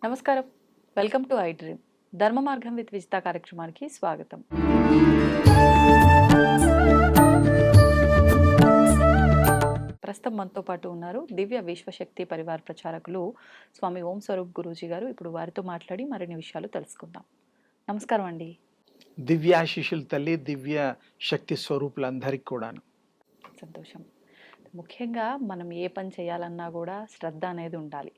నమస్కారం. Welcome to I dream. ధర్మ మార్గం విత్ విజిత కార్యక్రమానికి స్వాగతం. ప్రస్తుతం మనతో పాటు ఉన్నారు దివ్య విశ్వశక్తి పరివార్ ప్రచారకులు స్వామి ఓం స్వరూప్ గురూజీ గారు. ఇప్పుడు వారితో మాట్లాడి మరిన్ని విషయాలు తెలుసుకుందాం. నమస్కారం అండి. దివ్యాశిషులు తల్లి, దివ్య శక్తి స్వరూపులందరికీ కూడాను. సంతోషం. ముఖ్యంగా మనం ఏ పని చేయాలన్నా కూడా శ్రద్ధ అనేది ఉండాలి.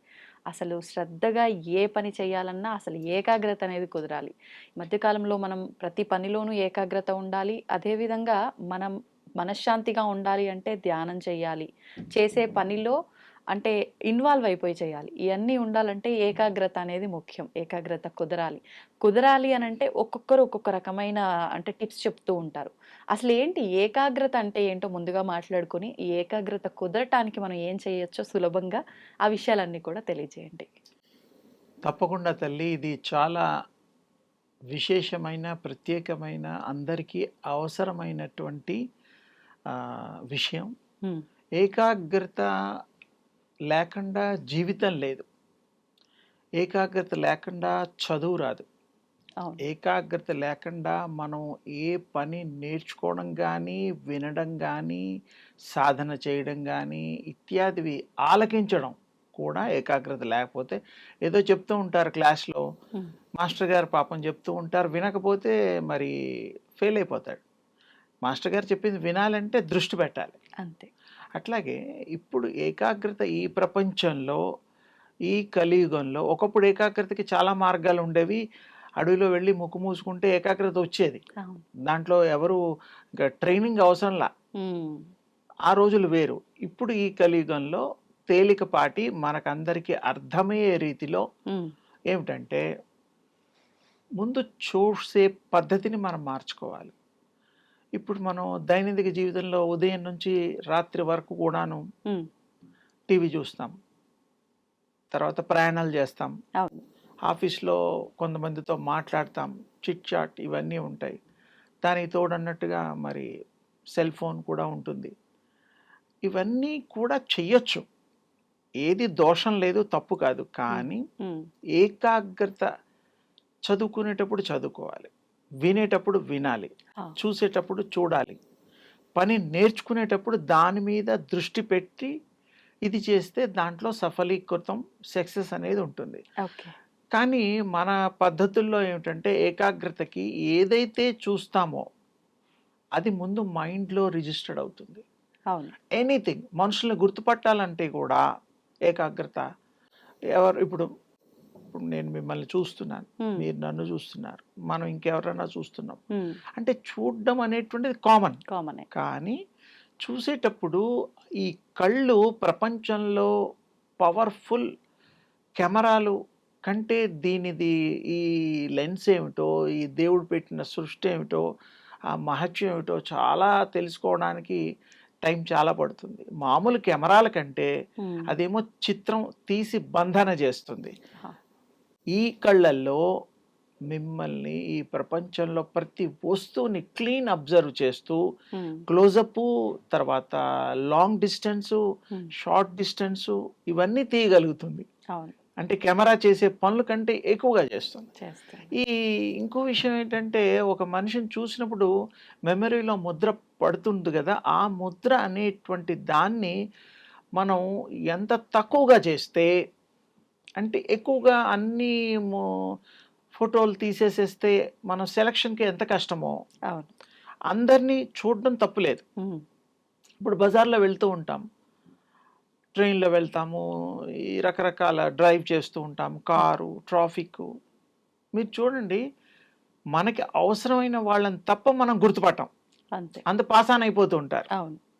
అసలు శ్రద్ధగా ఏ పని చేయాలన్నా అసలు ఏకాగ్రత అనేది కుదరాలి. ఈ మధ్యకాలంలో మనం ప్రతి పనిలోనూ ఏకాగ్రత ఉండాలి. అదేవిధంగా మనం మనశ్శాంతిగా ఉండాలి అంటే ధ్యానం చేయాలి. చేసే పనిలో అంటే ఇన్వాల్వ్ అయిపోయి చేయాలి. ఇవన్నీ ఉండాలంటే ఏకాగ్రత అనేది ముఖ్యం. ఏకాగ్రత కుదరాలి అని అంటే ఒక్కొక్కరు ఒక్కొక్క రకమైన అంటే టిప్స్ చెప్తూ ఉంటారు. అసలు ఏంటి ఏకాగ్రత అంటే ఏంటో ముందుగా మాట్లాడుకొని ఈ ఏకాగ్రత కుదరటానికి మనం ఏం చేయొచ్చో సులభంగా ఆ విషయాలన్నీ కూడా తెలియజేయండి. తప్పకుండా తల్లి, ఇది చాలా విశేషమైన, ప్రత్యేకమైన, అందరికీ అవసరమైనటువంటి విషయం. ఏకాగ్రత లేకుండా జీవితం లేదు. ఏకాగ్రత లేకుండా చదువు రాదు. ఏకాగ్రత లేకుండా మనం ఏ పని నేర్చుకోవడం కానీ, వినడం కానీ, సాధన చేయడం కానీ, ఇత్యాదివి ఆలకించడం కూడా ఏకాగ్రత లేకపోతే ఏదో చెప్తూ ఉంటారు క్లాస్లో, మాస్టర్ గారు పాపం చెప్తూ ఉంటారు, వినకపోతే మరి ఫెయిల్ అయిపోతాడు. మాస్టర్ గారు చెప్పింది వినాలంటే దృష్టి పెట్టాలి, అంతే. అట్లాగే ఇప్పుడు ఏకాగ్రత ఈ ప్రపంచంలో, ఈ కలియుగంలో, ఒకప్పుడు ఏకాగ్రతకి చాలా మార్గాలు ఉండేవి. అడవిలో వెళ్ళి ముక్కు మూసుకుంటే ఏకాగ్రత వచ్చేది. దాంట్లో ఎవరు ట్రైనింగ్ అవసరంలా. ఆ రోజులు వేరు. ఇప్పుడు ఈ కలియుగంలో తేలికపాటి మనకందరికీ అర్థమయ్యే రీతిలో ఏమిటంటే, ముందు చూసే పద్ధతిని మనం మార్చుకోవాలి. ఇప్పుడు మనం దైనందిక జీవితంలో ఉదయం నుంచి రాత్రి వరకు కూడాను టీవీ చూస్తాం, తర్వాత ప్రయాణాలు చేస్తాం, ఆఫీస్లో కొంతమందితో మాట్లాడతాం, చిట్ చాట్ ఇవన్నీ ఉంటాయి. దానికి తోడన్నట్టుగా మరి సెల్ ఫోన్ కూడా ఉంటుంది. ఇవన్నీ కూడా చెయ్యొచ్చు, ఏది దోషం లేదు, తప్పు కాదు. కానీ ఏకాగ్రత చదువుకునేటప్పుడు చదువుకోవాలి, వినేటప్పుడు వినాలి, చూసేటప్పుడు చూడాలి, పని నేర్చుకునేటప్పుడు దాని మీద దృష్టి పెట్టి ఇది చేస్తే దాంట్లో సఫలీకృతం, సక్సెస్ అనేది ఉంటుంది. కానీ మన పద్ధతుల్లో ఏమిటంటే, ఏకాగ్రతకి ఏదైతే చూస్తామో అది ముందు మైండ్లో రిజిస్టర్డ్ అవుతుంది. ఎనీథింగ్, మనుషుల్ని గుర్తుపట్టాలంటే కూడా ఏకాగ్రత. ఇప్పుడు నేను మిమ్మల్ని చూస్తున్నాను, మీరు నన్ను చూస్తున్నారు, మనం ఇంకెవరైనా చూస్తున్నాం అంటే చూడడం అనేటువంటిది కామన్. కానీ చూసేటప్పుడు ఈ కళ్ళు ప్రపంచంలో పవర్ఫుల్ కెమెరాలు కంటే దీనిది ఈ లెన్స్ ఏమిటో, ఈ దేవుడు పెట్టిన సృష్టి ఏమిటో, ఆ మహత్యం ఏమిటో చాలా తెలుసుకోవడానికి టైం చాలా పడుతుంది. మామూలు కెమెరాల కంటే అదేమో చిత్రం తీసి బంధన చేస్తుంది. ఈ కళ్ళల్లో మిమ్మల్ని ఈ ప్రపంచంలో ప్రతి వస్తువుని క్లీన్ అబ్జర్వ్ చేస్తూ క్లోజప్, తర్వాత లాంగ్ డిస్టెన్సు, షార్ట్ డిస్టెన్సు ఇవన్నీ తీయగలుగుతుంది. అంటే కెమెరా చేసే పనుల కంటే ఎక్కువగా చేస్తుంది. ఇంకో విషయం ఏంటంటే, ఒక మనిషిని చూసినప్పుడు మెమరీలో ముద్ర పడుతుంది కదా, ఆ ముద్ర అనేటువంటి దాన్ని మనం ఎంత తక్కువగా చేస్తే, అంటే ఎక్కువగా అన్ని ఫోటోలు తీసేసేస్తే మనం సెలక్షన్కి ఎంత కష్టమో. అందరినీ చూడడం తప్పులేదు. ఇప్పుడు బజార్లో వెళ్తూ ఉంటాం, ట్రైన్లో వెళ్తాము, ఈ రకరకాల డ్రైవ్ చేస్తూ ఉంటాం, కారు, ట్రాఫిక్. మీరు చూడండి, మనకి అవసరమైన వాళ్ళని తప్ప మనం గుర్తుపట్టాం, అంత పాస్ ఆన్ అయిపోతూ ఉంటారు.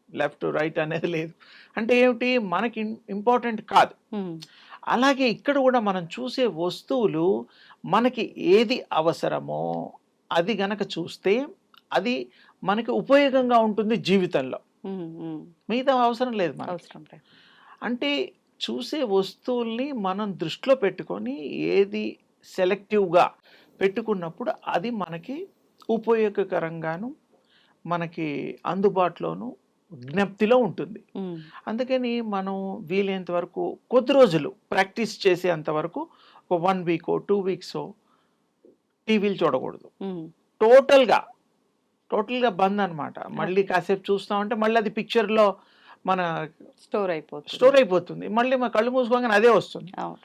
లెఫ్ట్ రైట్ అనేది లేదు. అంటే ఏమిటి, మనకి ఇంపార్టెంట్ కాదు. అలాగే ఇక్కడ కూడా మనం చూసే వస్తువులు మనకి ఏది అవసరమో అది గనక చూస్తే అది మనకి ఉపయోగంగా ఉంటుంది జీవితంలో. మిగతా అవసరం లేదు మనకి. అంటే చూసే వస్తువుల్ని మనం దృష్టిలో పెట్టుకొని ఏది సెలెక్టివ్గా పెట్టుకున్నప్పుడు అది మనకి ఉపయోగకరంగాను, మనకి అందుబాటులోను, జ్ఞప్తిలో ఉంటుంది. అందుకని మనం వీలైనంత వరకు కొద్ది రోజులు ప్రాక్టీస్ చేసేంత వరకు ఒక 1 వీక్ 2 వీక్స్ టీవీలు చూడకూడదు. ఉమ్, టోటల్గా బంద్ అనమాట. మళ్ళీ కాసేపు చూస్తామంటే మళ్ళీ అది పిక్చర్లో మన స్టోర్ అయిపోతుంది. స్టోర్ అయిపోతుంది. మళ్ళీ మన కళ్ళు మూసుకోగానే అదే వస్తుంది. అవును.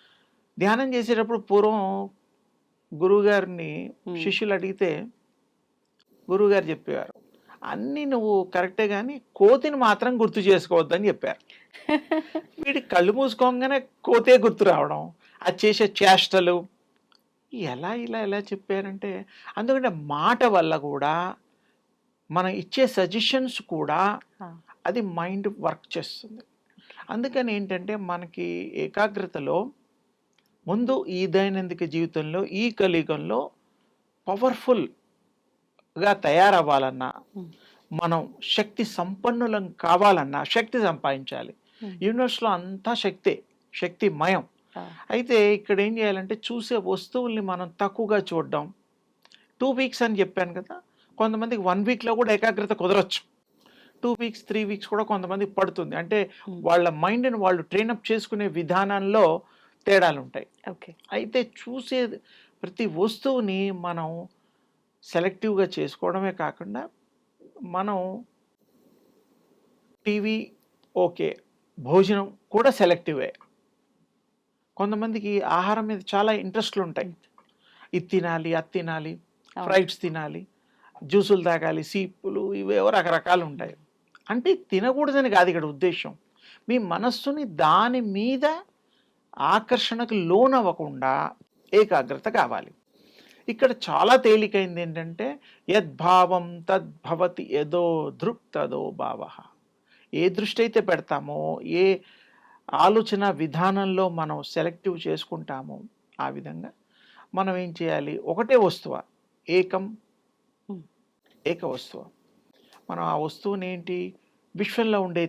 ధ్యానం చేసేటప్పుడు పూర్వం గురువుగారిని శిష్యులు అడిగితే గురువుగారు చెప్పేవారు, అన్నీ నువ్వు కరెక్టే కానీ కోతిని మాత్రం గుర్తు చేసుకోవద్దని చెప్పారు. వీడి కళ్ళు మూసుకోగానే కోతే గుర్తు రావడం, అది చేసే చేష్టలు ఎలా చెప్పారంటే, అందుకంటే మాట వల్ల కూడా మనం ఇచ్చే సజెషన్స్ కూడా అది మైండ్ వర్క్ చేస్తుంది. అందుకని ఏంటంటే మనకి ఏకాగ్రతలో ముందు ఈ దైనందిక జీవితంలో ఈ కలియుగంలో పవర్ఫుల్గా తయారవ్వాలన్నా, మనం శక్తి సంపన్నులం కావాలన్నా శక్తి సంపాదించాలి. యూనివర్స్లో అంతా శక్తిమయం. అయితే ఇక్కడ ఏం చేయాలంటే చూసే వస్తువుల్ని మనం తక్కువగా చూడడం. 2 వీక్స్ అని చెప్పాను కదా, కొంతమందికి 1 వీక్లో కూడా ఏకాగ్రత కుదరచ్చు. 2 వీక్స్ 3 వీక్స్ కూడా కొంతమందికి పడుతుంది. అంటే వాళ్ళ మైండ్ని వాళ్ళు ట్రైనప్ చేసుకునే విధానంలో తేడాలు ఉంటాయి. అయితే చూసే ప్రతి వస్తువుని మనం సెలెక్టివ్గా చేసుకోవడమే కాకుండా, మనం టీవీ ఓకే, భోజనం కూడా సెలెక్టివే. కొంతమందికి ఆహారం మీద చాలా ఇంట్రెస్ట్లు ఉంటాయి. ఇది తినాలి, అది తినాలి, ఫ్రైడ్స్ తినాలి, జ్యూసులు తాగాలి, సీపులు, ఇవేవో రకరకాలు ఉంటాయి. అంటే తినకూడదని కాదు ఇక్కడ ఉద్దేశం. మీ మనస్సుని దాని మీద ఆకర్షణకు లోనవ్వకుండా ఏకాగ్రత కావాలి. ఇక్కడ చాలా తేలికైంది ఏంటంటే, యద్భావం తద్భవతి యదో దృక్ తదో భావ. ఏ దృష్టి అయితే పెడతామో, ఏ ఆలోచన విధానంలో మనం సెలెక్టివ్ చేసుకుంటామో, ఆ విధంగా మనం ఏం చేయాలి, ఒకటే వస్తువ ఏక వస్తువ. మనం ఆ వస్తువుని ఏంటి, విశ్వంలో ఉండే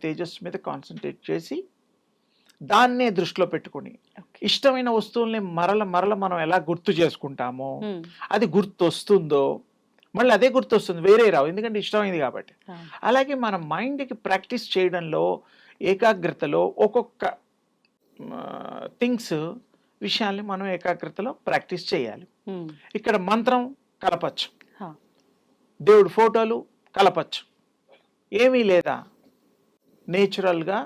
తేజస్సు మీద కాన్సన్ట్రేట్ చేసి దాన్నే దృష్టిలో పెట్టుకుని, ఇష్టమైన వస్తువుల్ని మరల మనం ఎలా గుర్తు చేసుకుంటామో, అది గుర్తొస్తుందో మళ్ళీ అదే గుర్తొస్తుంది, వేరే రావు, ఎందుకంటే ఇష్టమైంది కాబట్టి. అలాగే మన మైండ్కి ప్రాక్టీస్ చేయడంలో, ఏకాగ్రతలో ఒక్కొక్క విషయాల్ని మనం ఏకాగ్రతలో ప్రాక్టీస్ చేయాలి. ఇక్కడ మంత్రం కలపచ్చు, దేవుడి ఫోటోలు కలపచ్చు, ఏమీ లేదా నేచురల్గా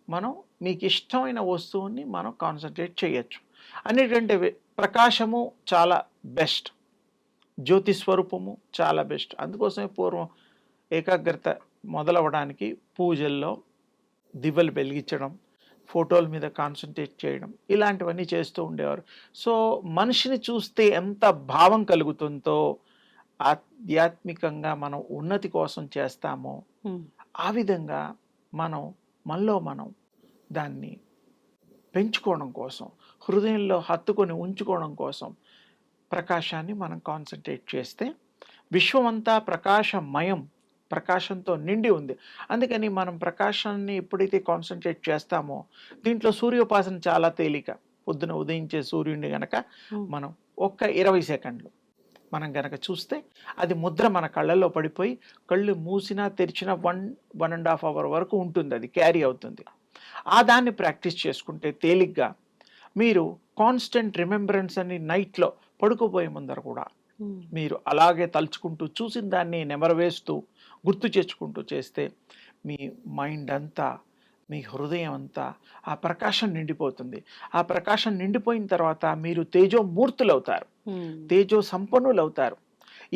మనం మీకు ఇష్టమైన వస్తువుని మనం కాన్సన్ట్రేట్ చేయొచ్చు. అన్నిటికంటే ప్రకాశము చాలా బెస్ట్, జ్యోతి స్వరూపము చాలా బెస్ట్. అందుకోసమే పూర్వం ఏకాగ్రత మొదలవడానికి పూజల్లో దివ్వలు వెలిగించడం, ఫోటోల మీద కాన్సన్ట్రేట్ చేయడం, ఇలాంటివన్నీ చేస్తూ ఉండేవారు. సో మనిషిని చూస్తే ఎంత భావం కలుగుతుందో, ఆధ్యాత్మికంగా మనం ఉన్నతి కోసం చేస్తామో, ఆ విధంగా మనలో మనం దాన్ని పెంచుకోవడం కోసం, హృదయంలో హత్తుకొని ఉంచుకోవడం కోసం ప్రకాశాన్ని మనం కాన్సన్ట్రేట్ చేస్తే, విశ్వమంతా ప్రకాశమయం, ప్రకాశంతో నిండి ఉంది. అందుకని మనం ప్రకాశాన్ని ఎప్పుడైతే కాన్సన్ట్రేట్ చేస్తామో, దీంట్లో సూర్యోపాసన చాలా తేలిక. పొద్దున ఉదయించే సూర్యుడిని గనక మనం ఒక్క 20 సెకండ్లు మనం గనక చూస్తే, అది ముద్ర మన కళ్ళల్లో పడిపోయి కళ్ళు మూసినా తెరిచినా 1.5 అవర్ వరకు ఉంటుంది, అది క్యారీ అవుతుంది. ఆ దాన్ని ప్రాక్టీస్ చేసుకుంటే తేలిగ్గా మీరు కాన్స్టెంట్ రిమెంబరెన్స్ అని నైట్లో పడుకోబోయే ముందర కూడా మీరు అలాగే తలుచుకుంటూ, చూసిన దాన్ని నెమరవేస్తూ గుర్తు తెచ్చుకుంటూ చేస్తే, మీ మైండ్ అంతా, మీ హృదయం అంతా ఆ ప్రకాశం నిండిపోతుంది. ఆ ప్రకాశం నిండిపోయిన తర్వాత మీరు తేజోమూర్తులు అవుతారు, తేజో సంపన్నులు అవుతారు.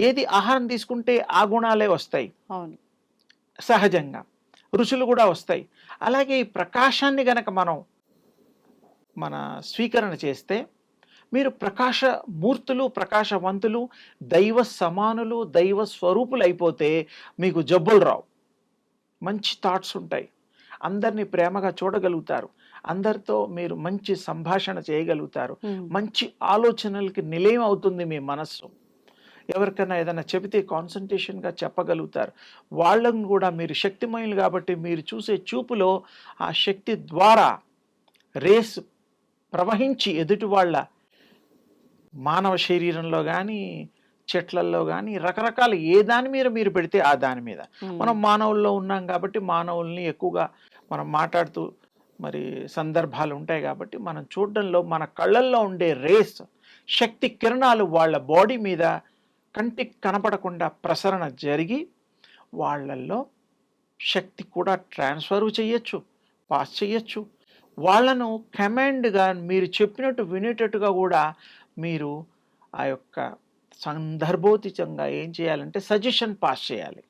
ఏది ఆహారం తీసుకుంటే ఆ గుణాలే వస్తాయి సహజంగా, రుచులు కూడా వస్తాయి. అలాగే ఈ ప్రకాశాన్ని గనక మన స్వీకరణ చేస్తే, మీరు ప్రకాశమూర్తులు, ప్రకాశవంతులు, దైవ సమానులు, దైవ స్వరూపులు అయిపోతే మీకు జబ్బులు రావు, మంచి థాట్స్ ఉంటాయి, అందరినీ ప్రేమగా చూడగలుగుతారు, అందరితో మీరు మంచి సంభాషణ చేయగలుగుతారు, మంచి ఆలోచనలకి నిలయం అవుతుంది మీ మనస్సు. ఎవరికైనా ఏదైనా చెబితే కాన్సన్ట్రేషన్గా చెప్పగలుగుతారు. వాళ్ళని కూడా మీరు శక్తిమయులు కాబట్టి, మీరు చూసే చూపులో ఆ శక్తి ద్వారా రేస్ ప్రవహించి ఎదుటి వాళ్ళ మానవ శరీరంలో కానీ, చెట్లల్లో కానీ, రకరకాల ఏ దాని మీద మీరు పెడితే ఆ దాని మీద. మనం మానవుల్లో ఉన్నాం కాబట్టి మానవుల్ని ఎక్కువగా మనం మాట్లాడుతూ మరి సందర్భాలు ఉంటాయి కాబట్టి మనం చూడడంలో మన కళ్ళల్లో ఉండే రేస్ శక్తి కిరణాలు వాళ్ళ బాడీ మీద కంటికి కనపడకుండా ప్రసరణ జరిగి వాళ్ళల్లో శక్తి కూడా ట్రాన్స్ఫర్ చేయొచ్చు, పాస్ చేయొచ్చు. వాళ్ళను కమాండ్గా మీరు చెప్పినట్టు వినేటట్టుగా కూడా మీరు ఆ యొక్క సందర్భోచితంగా ఏం చేయాలంటే సజెషన్ పాస్ చేయాలి.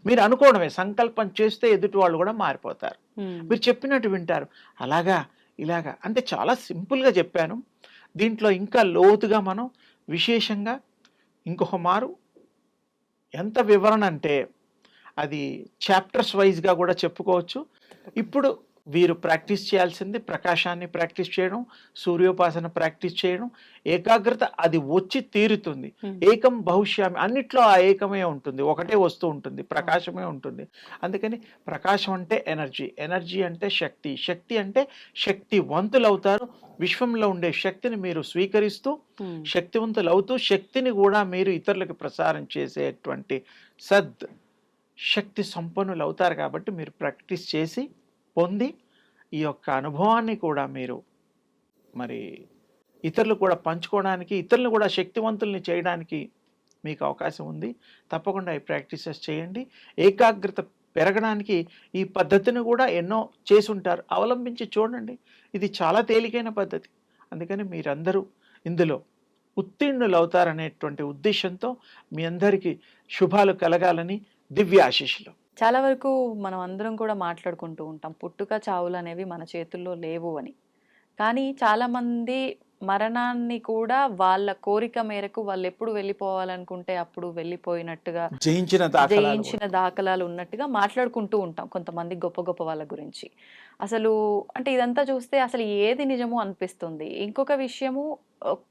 మీరు అనుకోవడమే, సంకల్పం చేస్తే ఎదుటి వాళ్ళు కూడా మారిపోతారు. మీరు చెప్పినట్టు వింటారు. అలాగా ఇలాగా అంటే చాలా సింపుల్గా చెప్పాను. దీంట్లో ఇంకా లోతుగా మనం విశేషంగా ఇంకొక మారు ఎంత వివరణ అంటే అది చాప్టర్స్ వైజ్గా కూడా చెప్పుకోవచ్చు. ఇప్పుడు వీరు ప్రాక్టీస్ చేయాల్సింది ప్రకాశాన్ని ప్రాక్టీస్ చేయడం, సూర్యోపాసన ప్రాక్టీస్ చేయడం, ఏకాగ్రత అది వచ్చి తీరుతుంది. ఏకం బహుశ్యామి, అన్నిట్లో ఆ ఏకమే ఉంటుంది, ఒకటే వస్తూ ఉంటుంది, ప్రకాశమే ఉంటుంది. అందుకని ప్రకాశం అంటే ఎనర్జీ, ఎనర్జీ అంటే శక్తి, శక్తి అంటే శక్తివంతులు అవుతారు. విశ్వంలో ఉండే శక్తిని మీరు స్వీకరిస్తూ శక్తివంతులు అవుతూ శక్తిని కూడా మీరు ఇతరులకు ప్రసారం చేసేటువంటి సద్ శక్తి సంపన్నులు అవుతారు. కాబట్టి మీరు ప్రాక్టీస్ చేసి పొంది ఈ యొక్క అనుభవాన్ని కూడా మీరు మరి ఇతరులు కూడా పంచుకోవడానికి, ఇతరులను కూడా శక్తివంతుల్ని చేయడానికి మీకు అవకాశం ఉంది. తప్పకుండా ఈ ప్రాక్టీసెస్ చేయండి. ఏకాగ్రత పెరగడానికి ఈ పద్ధతిని కూడా ఎన్నో చేసుంటారు, అవలంబించి చూడండి. ఇది చాలా తేలికైన పద్ధతి. అందుకని మీరందరూ ఇందులో ఉత్తీర్ణులు అవుతారనేటువంటి ఉద్దేశంతో మీ అందరికీ శుభాలు కలగాలని దివ్య ఆశీస్సులు. చాలా వరకు మనం అందరం కూడా మాట్లాడుకుంటూ ఉంటాం పుట్టుక చావులు అనేవి మన చేతుల్లో లేవు అని. కానీ చాలామంది మరణాన్ని కూడా వాళ్ళ కోరిక మేరకు వాళ్ళు ఎప్పుడు వెళ్ళిపోవాలనుకుంటే అప్పుడు వెళ్ళిపోయినట్టుగా జయించిన దాఖలాలు ఉన్నట్టుగా మాట్లాడుకుంటూ ఉంటాం కొంతమంది గొప్ప గొప్ప వాళ్ళ గురించి. అసలు అంటే ఇదంతా చూస్తే అసలు ఏది నిజమో అనిపిస్తుంది. ఇంకొక విషయము,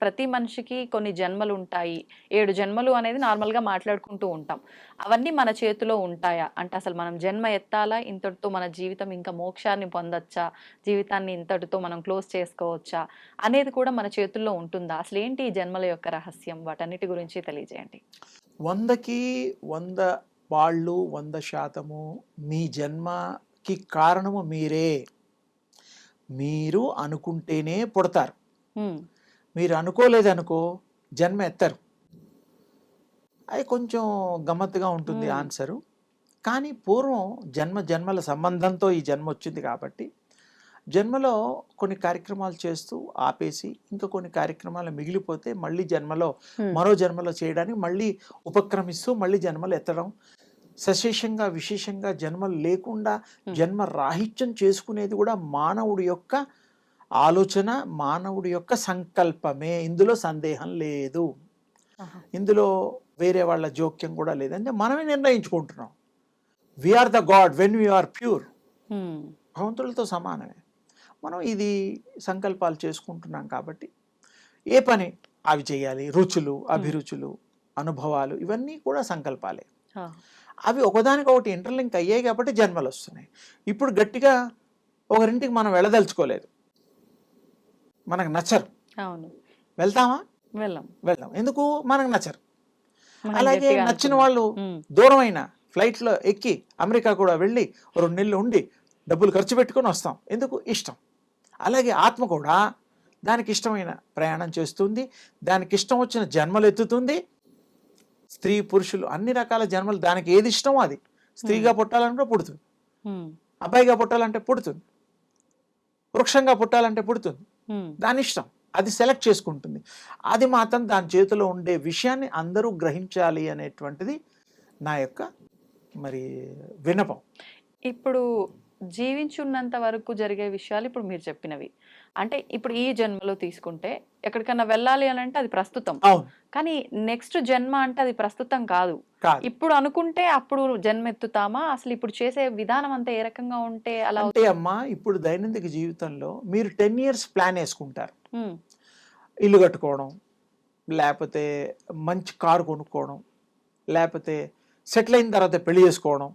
ప్రతి మనిషికి కొన్ని జన్మలు ఉంటాయి, 7 జన్మలు అనేది నార్మల్గా మాట్లాడుకుంటూ ఉంటాం. అవన్నీ మన చేతిలో ఉంటాయా? అంటే అసలు మనం జన్మ ఎత్తాలా, ఇంతటితో మన జీవితం ఇంకా మోక్షాన్ని పొందొచ్చా, జీవితాన్ని ఇంతటితో మనం క్లోజ్ చేసుకోవచ్చా అనేది కూడా మన చేతుల్లో ఉంటుందా? అసలు ఏంటి ఈ జన్మల యొక్క రహస్యం? వాటన్నిటి గురించి తెలియజేయండి. 100కి 100 వాళ్ళు 100% మీ జన్మకి కారణము మీరే. మీరు అనుకుంటేనే పుడతారు, మీరు అనుకోలేదనుకో జన్మ ఎత్తరు. అది కొంచెం గమ్మత్తుగా ఉంటుంది ఆన్సరు. కానీ పూర్వం జన్మల సంబంధంతో ఈ జన్మ వచ్చింది కాబట్టి జన్మలో కొన్ని కార్యక్రమాలు చేస్తూ ఆపేసి ఇంకా కొన్ని కార్యక్రమాలు మిగిలిపోతే మళ్ళీ జన్మలో మరో జన్మలో చేయడానికి మళ్ళీ ఉపక్రమిస్తూ మళ్ళీ జన్మలు ఎత్తడం, సశేషంగా విశేషంగా జన్మలు లేకుండా జన్మ రాహిత్యం చేసుకునేది కూడా మానవుడి యొక్క ఆలోచన, మానవుడి యొక్క సంకల్పమే. ఇందులో సందేహం లేదు, ఇందులో వేరే వాళ్ళ జోక్యం కూడా లేదు. అంటే మనమే నిర్ణయించుకుంటున్నాం. We are the god when we are pure. భగవంతులతో సమానమే. మనం ఇది సంకల్పాలు చేసుకుంటున్నాం కాబట్టి ఏ పని అవి చేయాలి. రుచులు, అభిరుచులు, అనుభవాలు ఇవన్నీ కూడా సంకల్పాలే. అవి ఒకదానికొకటి ఇంటర్లింక్ అయ్యాయి కాబట్టి జన్మలు వస్తున్నాయి. ఇప్పుడు గట్టిగా ఒకరింటికి మనం వెళ్ళదలుచుకోలేదు, మనకు నచ్చరు, వెళ్తామా? వెళ్దాం. ఎందుకు? మనకు నచ్చరు. అలాగే నచ్చిన వాళ్ళు దూరమైన ఫ్లైట్లో ఎక్కి అమెరికా కూడా వెళ్ళి 2 నెలలు ఉండి డబ్బులు ఖర్చు పెట్టుకొని వస్తాం. ఎందుకు? ఇష్టం. అలాగే ఆత్మ కూడా దానికి ఇష్టమైన ప్రయాణం చేస్తుంది, దానికి ఇష్టం వచ్చిన జన్మలు ఎత్తుతుంది. స్త్రీ పురుషులు అన్ని రకాల జన్మలు, దానికి ఏది ఇష్టమో అది. స్త్రీగా పుట్టాలంటే పుడుతుంది, అబ్బాయిగా పుట్టాలంటే పుడుతుంది, వృక్షంగా పుట్టాలంటే పుడుతుంది. దాని ఇష్టం, అది సెలెక్ట్ చేసుకుంటుంది. అది మాత్రం దాని చేతిలో ఉండే విషయాన్ని అందరూ గ్రహించాలి అనేటువంటిది నా యొక్క మరి విన్నపం. ఇప్పుడు జీవించున్నంత వరకు జరిగే విషయాలు ఇప్పుడు మీరు చెప్పినవి. అంటే ఇప్పుడు ఈ జన్మలో తీసుకుంటే ఎక్కడికన్నా వెళ్ళాలి అని అంటే అది ప్రస్తుతం, కానీ నెక్స్ట్ జన్మ అంటే అది ప్రస్తుతం కాదు. ఇప్పుడు అనుకుంటే అప్పుడు జన్మ ఎత్తుతామా? అసలు ఇప్పుడు చేసే విధానం అంతా ఏ రకంగా ఉంటే అలా? అంటే అమ్మా, ఇప్పుడు దైనందిక జీవితంలో మీరు 10 years ప్లాన్ వేసుకుంటారు. ఇల్లు కట్టుకోవడం, లేకపోతే మంచి కారు కొనుక్కోవడం, లేకపోతే సెటిల్ అయిన తర్వాత పెళ్లి చేసుకోవడం,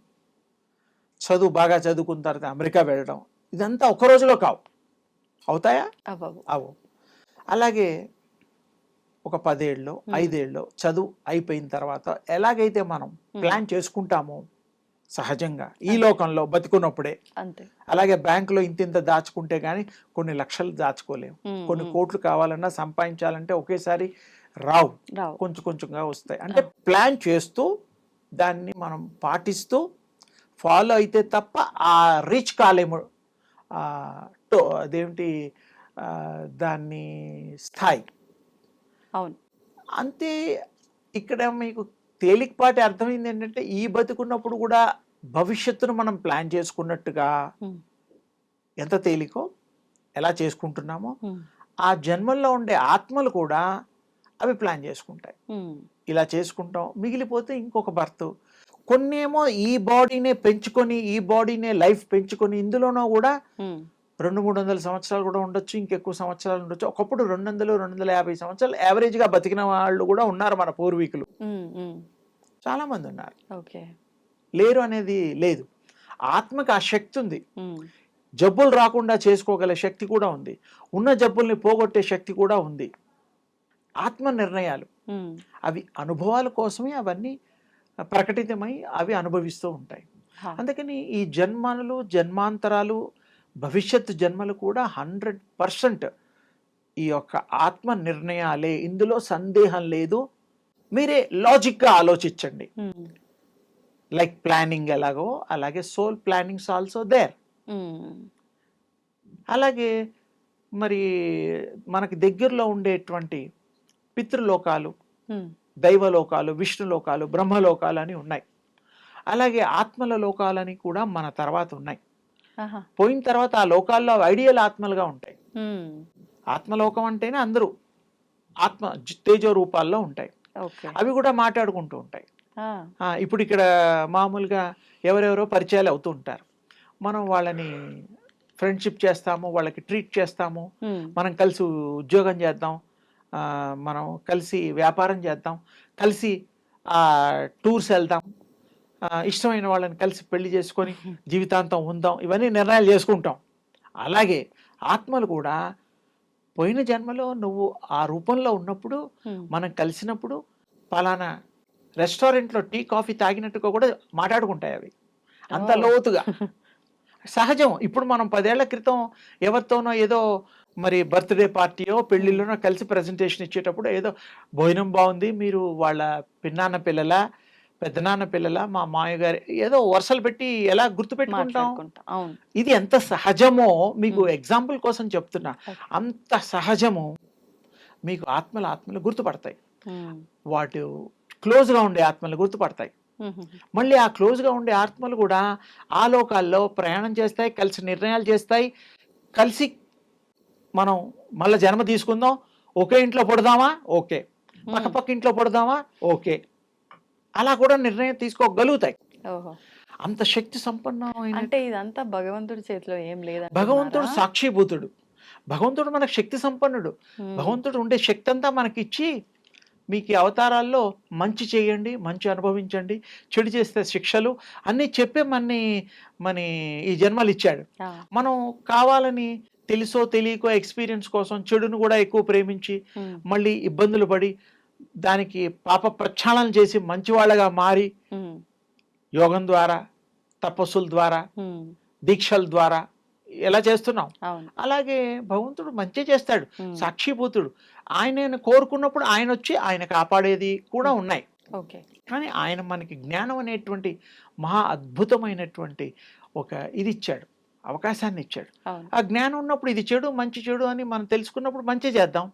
చదువు బాగా చదువుకున్న తర్వాత అమెరికా వెళ్ళడం. ఇదంతా ఒక రోజులో కావు. అవుతాయా? అవు. అలాగే ఒక 10 ఏళ్ళలో 5 ఏళ్ళలో చదువు అయిపోయిన తర్వాత ఎలాగైతే మనం ప్లాన్ చేసుకుంటామో సహజంగా ఈ లోకంలో బతికున్నప్పుడే. అంతే. అలాగే బ్యాంకులో ఇంత దాచుకుంటే కానీ కొన్ని లక్షలు దాచుకోలేము. కొన్ని కోట్లు కావాలన్నా సంపాదించాలంటే ఒకేసారి రావు, కొంచెం కొంచెంగా వస్తాయి. అంటే ప్లాన్ చేస్తూ దాన్ని మనం పాటిస్తూ ఫాలో అయితే తప్ప ఆ రీచ్ కాలేము. అదేమిటి దాన్ని స్థాయి. అవును. అంతే. ఇక్కడ మీకు తేలికపాటి అర్థమైంది ఏంటంటే ఈ బతుకున్నప్పుడు కూడా భవిష్యత్తును మనం ప్లాన్ చేసుకున్నట్టుగా ఎంత తేలికో ఎలా చేసుకుంటున్నామో ఆ జన్మల్లో ఉండే ఆత్మలు కూడా అవి ప్లాన్ చేసుకుంటాయి. ఇలా చేసుకుంటాం, మిగిలిపోతే ఇంకొక బర్త్. కొన్నేమో ఈ బాడీనే పెంచుకొని ఈ బాడీనే లైఫ్ పెంచుకొని ఇందులోనూ కూడా 200-300 సంవత్సరాలు కూడా ఉండొచ్చు, ఇంకెక్కువ సంవత్సరాలు ఉండొచ్చు. ఒకప్పుడు 200-250 సంవత్సరాలు యావరేజ్గా బతికిన వాళ్ళు కూడా ఉన్నారు మన పూర్వీకులు. చాలా మంది ఉన్నారు. లేరు అనేది లేదు. ఆత్మకి ఆ శక్తి ఉంది. జబ్బులు రాకుండా చేసుకోగల శక్తి కూడా ఉంది. ఉన్న జబ్బుల్ని పోగొట్టే శక్తి కూడా ఉంది. ఆత్మ నిర్ణయాలు అవి అనుభవాల కోసమే అవన్నీ ప్రకటితమై అవి అనుభవిస్తూ ఉంటాయి. అందుకని ఈ జన్మలు జన్మాంతరాలు భవిష్యత్తు జన్మలు కూడా 100% ఈ యొక్క ఆత్మ నిర్ణయాలే, ఇందులో సందేహం లేదు. మీరే లాజిక్గా ఆలోచించండి. లైక్ ప్లానింగ్ ఎలాగో అలాగే సోల్ ప్లానింగ్స్ ఆల్సో దేర్. అలాగే మరి మనకి దగ్గరలో ఉండేటువంటి పితృలోకాలు, దైవలోకాలు, విష్ణులోకాలు, బ్రహ్మలోకాలు అని ఉన్నాయి. అలాగే ఆత్మల లోకాలని కూడా మన తర్వాత ఉన్నాయి. పోయిన తర్వాత ఆ లోకాల్లో ఐడియల్ ఆత్మలుగా ఉంటాయి. ఆత్మలోకం అంటేనే అందరూ ఆత్మ తేజో రూపాల్లో ఉంటాయి. అవి కూడా మాట్లాడుకుంటూ ఉంటాయి. ఇప్పుడు ఇక్కడ మామూలుగా ఎవరెవరో పరిచయాలు అవుతూ ఉంటారు. మనం వాళ్ళని ఫ్రెండ్షిప్ చేస్తాము, వాళ్ళకి ట్రీట్ చేస్తాము, మనం కలిసి ఉద్యోగం చేద్దాం, మనం కలిసి వ్యాపారం చేద్దాం, కలిసి టూర్స్ వెళ్దాం, ఇష్టమైన వాళ్ళని కలిసి పెళ్లి చేసుకొని జీవితాంతం ఉందాం, ఇవన్నీ నిర్ణయాలు చేసుకుంటాం. అలాగే ఆత్మలు కూడా పోయిన జన్మలో నువ్వు ఆ రూపంలో ఉన్నప్పుడు మనం కలిసినప్పుడు పలానా రెస్టారెంట్లో టీ కాఫీ తాగినట్టుగా కూడా మాట్లాడుకుంటాయి అవి అంత లోతుగా. సహజం. ఇప్పుడు మనం 10 ఏళ్ల క్రితం ఎవరితోనో ఏదో మరి బర్త్డే పార్టీయో పెళ్లిలోనో కలిసి ప్రజెంటేషన్ ఇచ్చేటప్పుడు ఏదో భోజనం బాగుంది, మీరు వాళ్ళ పిన్నాన్న పిల్లల పెద్దనాన్న పిల్లల మా మాయగారి ఏదో వరుసలు పెట్టి ఎలా గుర్తుపెట్టుకుంటాం. ఇది ఎంత సహజమో మీకు ఎగ్జాంపుల్ కోసం చెప్తున్నా. అంత సహజము మీకు ఆత్మలు గుర్తుపడతాయి. వాటి క్లోజ్గా ఉండే ఆత్మలు గుర్తుపడతాయి. మళ్ళీ ఆ క్లోజ్గా ఉండే ఆత్మలు కూడా ఆ లోకాల్లో ప్రయాణం చేస్తాయి, కలిసి నిర్ణయాలు చేస్తాయి. కలిసి మనం మళ్ళీ జన్మ తీసుకుందాం, ఒకే ఇంట్లో పడదామా, ఓకే, పక్క ఇంట్లో పడదామా, ఓకే, అలా కూడా నిర్ణయం తీసుకోగలుగుతాయి. అంత శక్తి సంపన్నమైన. అంటే ఇదంతా భగవంతుడి చేతిలో ఏం లేదు. భగవంతుడు సాక్షిభూతుడు. భగవంతుడు మనకు శక్తి సంపన్నుడు. భగవంతుడు ఉండే శక్తి అంతా మనకి ఇచ్చి మీకు అవతారాల్లో మంచి చేయండి, మంచి అనుభవించండి, చెడు చేస్తే శిక్షలు అన్నీ చెప్పే మన ఈ జన్మలు ఇచ్చాడు. మనం కావాలని తెలుసో తెలియకో ఎక్స్పీరియన్స్ కోసం చెడును కూడా ఎక్కువ ప్రేమించి మళ్ళీ ఇబ్బందులు పడి దానికి పాప ప్రక్షాళన చేసి మంచివాళ్ళగా మారి యోగం ద్వారా, తపస్సుల ద్వారా, దీక్షల ద్వారా ఎలా చేస్తున్నాం. అలాగే భగవంతుడు మంచి చేస్తాడు, సాక్షిభూతుడు. ఆయన కోరుకున్నప్పుడు ఆయన వచ్చి ఆయన కాపాడేది కూడా ఉన్నాయి. కానీ ఆయన మనకి జ్ఞానం అనేటువంటి మహా అద్భుతమైనటువంటి ఒక ఇది ఇచ్చాడు, అవకాశాన్ని ఇచ్చాడు. ఆ జ్ఞానం ఉన్నప్పుడు ఇది చెడు మంచి చెడు అని మనం తెలుసుకున్నప్పుడు మంచి చేద్దాం,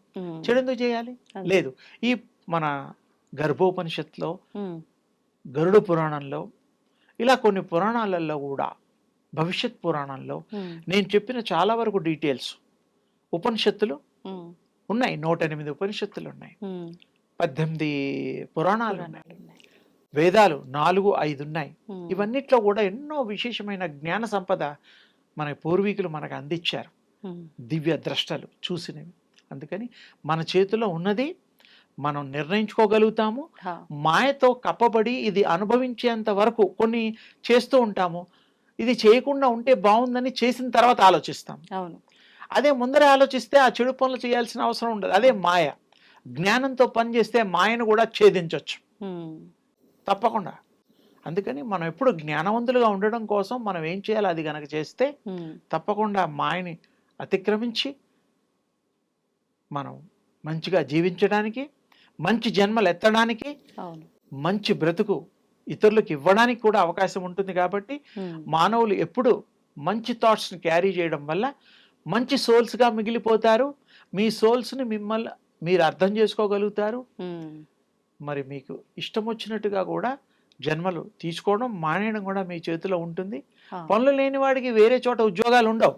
చెడు ఎందుకు చేయాలి? లేదు. ఈ మన గర్భోపనిషత్తులో, గరుడ పురాణంలో, ఇలా కొన్ని పురాణాలలో కూడా, భవిష్యత్ పురాణంలో నేను చెప్పిన చాలా వరకు డీటెయిల్స్ ఉపనిషత్తులు ఉన్నాయి. 108 ఉపనిషత్తులు ఉన్నాయి, 18 పురాణాలు ఉన్నాయి, వేదాలు 4-5 ఉన్నాయి. ఇవన్నిట్లో కూడా ఎన్నో విశేషమైన జ్ఞాన సంపద మన పూర్వీకులు మనకు అందించారు, దివ్య ద్రష్టలు చూసినవి. అందుకని మన చేతిలో ఉన్నది మనం నిర్ణయించుకోగలుగుతాము. మాయతో కప్పబడి ఇది అనుభవించేంత వరకు కొన్ని చేస్తూ ఉంటాము. ఇది చేయకుండా ఉంటే బాగుందని చేసిన తర్వాత ఆలోచిస్తాం. అదే ముందరే ఆలోచిస్తే ఆ చెడు పనులు చేయాల్సిన అవసరం ఉండదు. అదే మాయ. జ్ఞానంతో పనిచేస్తే మాయను కూడా ఛేదించవచ్చు తప్పకుండా. అందుకని మనం ఎప్పుడు జ్ఞానవంతులుగా ఉండడం కోసం మనం ఏం చేయాలి, అది గనక చేస్తే తప్పకుండా మాయని అతిక్రమించి మనం మంచిగా జీవించడానికి, మంచి జన్మలు ఎత్తడానికి, అవును. మంచి బ్రతుకు ఇతరులకు ఇవ్వడానికి కూడా అవకాశం ఉంటుంది. కాబట్టి మానవులు ఎప్పుడు మంచి థాట్స్ని క్యారీ చేయడం వల్ల మంచి సోల్స్గా మిగిలిపోతారు. మీ సోల్స్ని మిమ్మల్ని మీరు అర్థం చేసుకోగలుగుతారు. మరి మీకు ఇష్టం వచ్చినట్టుగా కూడా జన్మలు తీసుకోవడం మానేయడం కూడా మీ చేతిలో ఉంటుంది. పనులు లేని వాడికి వేరే చోట ఉద్యోగాలు ఉండవు.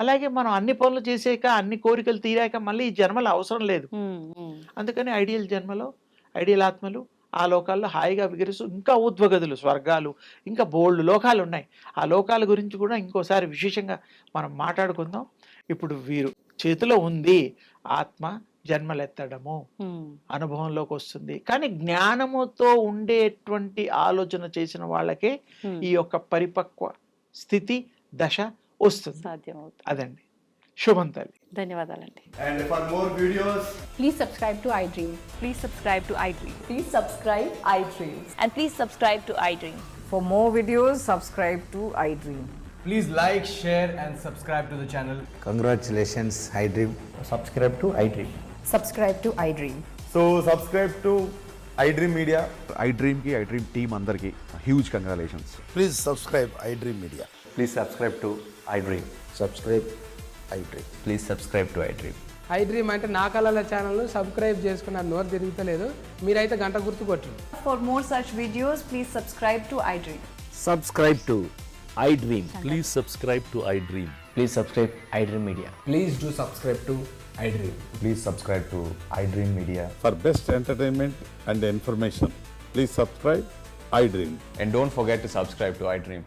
అలాగే మనం అన్ని పనులు చేసాక, అన్ని కోరికలు తీరాక మళ్ళీ ఈ జన్మలు అవసరం లేదు. అందుకని ఐడియల్ జన్మలో ఐడియల్ ఆత్మలు ఆ లోకాల్లో హాయిగా విగరిస్తూ, ఇంకా ఊర్ధ్వగతులు, స్వర్గాలు, ఇంకా బోల్డ్ లోకాలు ఉన్నాయి. ఆ లోకాల గురించి కూడా ఇంకోసారి విశేషంగా మనం మాట్లాడుకుందాం. ఇప్పుడు వీరు చేతిలో ఉంది ఆత్మ జన్మలెత్తడము, అనుభవంలోకి వస్తుంది. కానీ జ్ఞానముతో ఉండేటువంటి ఆలోచన చేసిన వాళ్ళకే ఈ యొక్క పరిపక్వ స్థితి దశ వస్తుంది, సాధ్యమవుతుంది. అదండి. శుభం తల్లి. ధన్యవాదాలండి. And for more videos, Please subscribe to iDream. Please subscribe to iDream. Please subscribe iDream. And please subscribe to iDream. For more videos, subscribe to iDream. please like, share, and subscribe to the channel. Congratulations, iDream. subscribe to iDream. Subscribe to iDream. So subscribe to iDream Media. iDream ki iDream team andarki huge congratulations. Please subscribe iDream Media. Please subscribe to iDream. Subscribe iDream. Please subscribe to iDream. iDream అంటే నా కళల channel subscribe చేసుకున్న నోరు తిరుగుతలేదు, మీరైతే గంట గుర్తు కొట్టండి. For more such videos, please subscribe to iDream. Subscribe to iDream. Please subscribe to iDream. Please subscribe iDream Media. Please do subscribe to iDream. Please subscribe to iDream Media. For best entertainment and information, please subscribe iDream. And don't forget to subscribe to iDream.